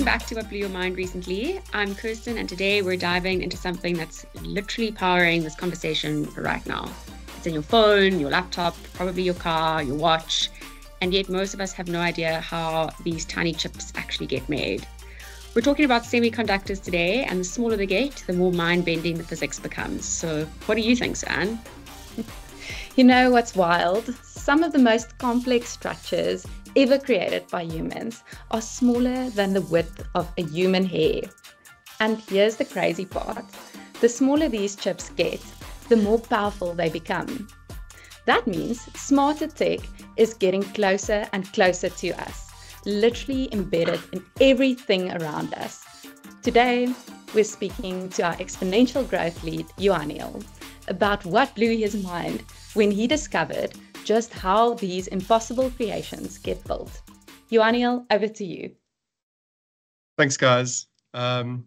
back to What Blew Your Mind recently. I'm Kirsten, and today we're diving into something that's literally powering this conversation right now. It's in your phone, your laptop, probably your car, your watch, and yet most of us have no idea how these tiny chips actually get made. We're talking about semiconductors today, and the smaller the gate, the more mind-bending the physics becomes. So what do you think, Suzanne? You know what's wild? Some of the most complex structures ever created by humans are smaller than the width of a human hair. And here's the crazy part. The smaller these chips get, the more powerful they become. That means smarter tech is getting closer and closer to us, literally embedded in everything around us. Today, we're speaking to our exponential growth lead, Johanniel, about what blew his mind when he discovered just how these impossible creations get built. Johanniel, over to you. Thanks, guys. When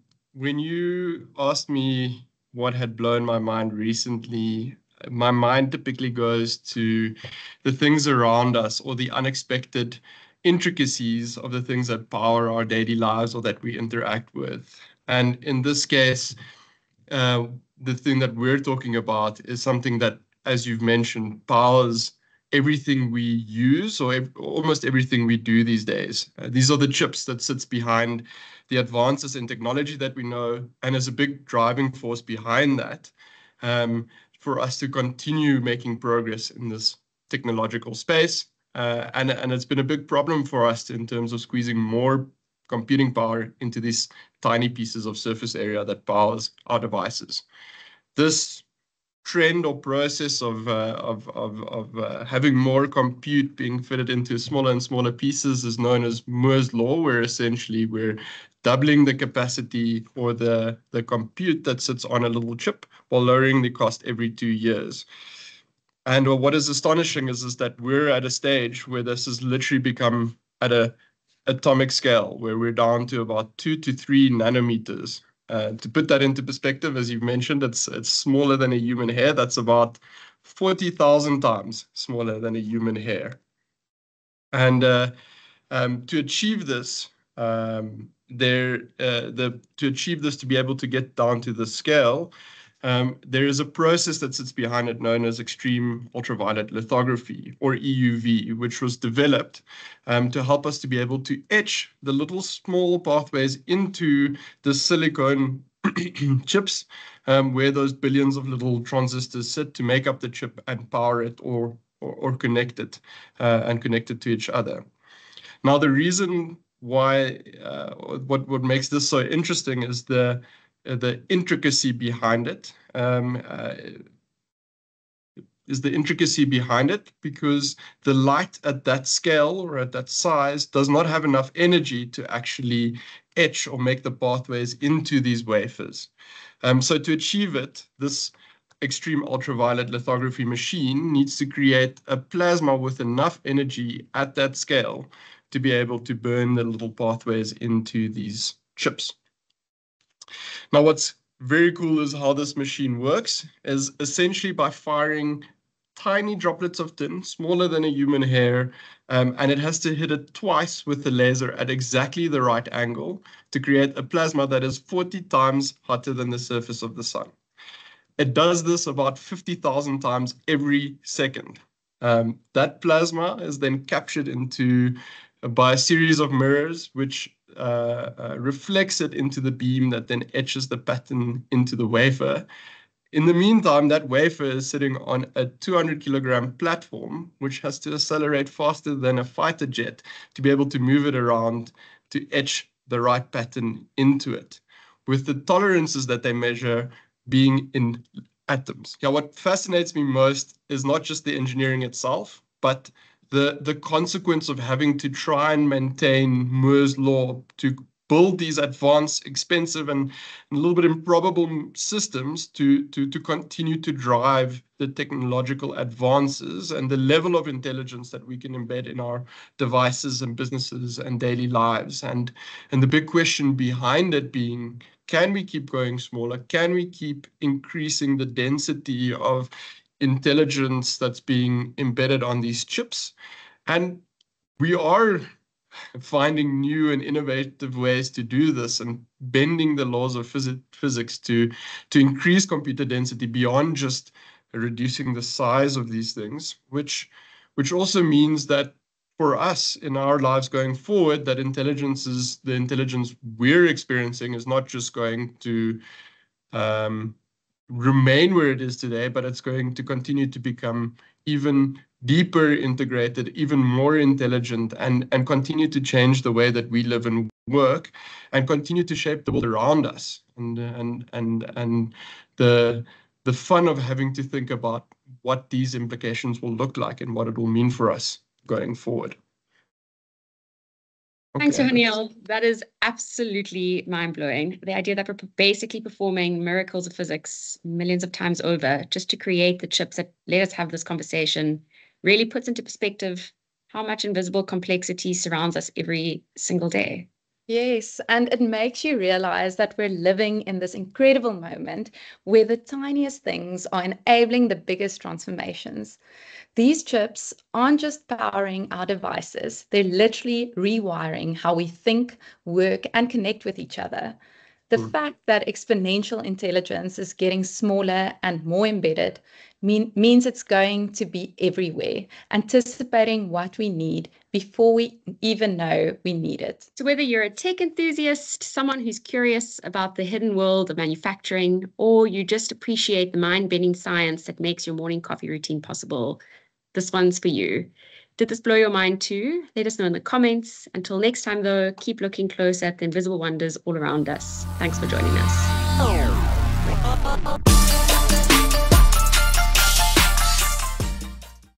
you asked me what had blown my mind recently, my mind typically goes to the things around us or the unexpected intricacies of the things that power our daily lives or that we interact with. And in this case, the thing that we're talking about is something that, as you've mentioned, powers everything we use or almost everything we do these days. These are the chips that sits behind the advances in technology that we know, and is a big driving force behind that for us to continue making progress in this technological space. And it's been a big problem for us in terms of squeezing more computing power into these tiny pieces of surface area that powers our devices. This trend or process of having more compute being fitted into smaller and smaller pieces is known as Moore's Law, where essentially we're doubling the capacity or the compute that sits on a little chip while lowering the cost every 2 years. And what is astonishing is that we're at a stage where this has literally become at a atomic scale, where we're down to about 2 to 3 nanometers. To put that into perspective, as you've mentioned, it's smaller than a human hair. That's about 40,000 times smaller than a human hair. And to achieve this, to be able to get down to the scale, there is a process that sits behind it known as extreme ultraviolet lithography, or EUV, which was developed to help us to be able to etch the little small pathways into the silicone chips, where those billions of little transistors sit to make up the chip and power it or connect it and connect it to each other. Now, the reason why, what makes this so interesting is the intricacy behind it. Because the light at that scale or at that size does not have enough energy to actually etch or make the pathways into these wafers. So to achieve it, this extreme ultraviolet lithography machine needs to create a plasma with enough energy at that scale to be able to burn the little pathways into these chips. Now, what's very cool is how this machine works, is essentially by firing tiny droplets of tin, smaller than a human hair, and it has to hit it twice with the laser at exactly the right angle to create a plasma that is 40 times hotter than the surface of the sun. It does this about 50,000 times every second. That plasma is then captured by a series of mirrors, which reflects it into the beam that then etches the pattern into the wafer. In the meantime, that wafer is sitting on a 200-kilogram platform, which has to accelerate faster than a fighter jet to be able to move it around to etch the right pattern into it, with the tolerances that they measure being in atoms. Now, what fascinates me most is not just the engineering itself, but the consequence of having to try and maintain Moore's Law to build these advanced, expensive, and a little bit improbable systems to continue to drive the technological advances and the level of intelligence that we can embed in our devices and businesses and daily lives. And the big question behind it being, can we keep going smaller? Can we keep increasing the density of intelligence that's being embedded on these chips? And we are finding new and innovative ways to do this and bending the laws of physics to increase computer density beyond just reducing the size of these things, which also means that for us in our lives going forward, that the intelligence we're experiencing is not just going to remain where it is today, but it's going to continue to become even deeper integrated, even more intelligent, and continue to change the way that we live and work, and continue to shape the world around us. And the fun of having to think about what these implications will look like and what it will mean for us going forward. Thanks, Johanniel. That is absolutely mind-blowing. The idea that we're basically performing miracles of physics millions of times over just to create the chips that let us have this conversation really puts into perspective how much invisible complexity surrounds us every single day. Yes, and it makes you realize that we're living in this incredible moment where the tiniest things are enabling the biggest transformations. These chips aren't just powering our devices, they're literally rewiring how we think, work, and connect with each other. The fact that exponential intelligence is getting smaller and more embedded means it's going to be everywhere, anticipating what we need before we even know we need it. So whether you're a tech enthusiast, someone who's curious about the hidden world of manufacturing, or you just appreciate the mind-bending science that makes your morning coffee routine possible, this one's for you. Did this blow your mind too? Let us know in the comments. Until next time, though, keep looking closer at the invisible wonders all around us. Thanks for joining us.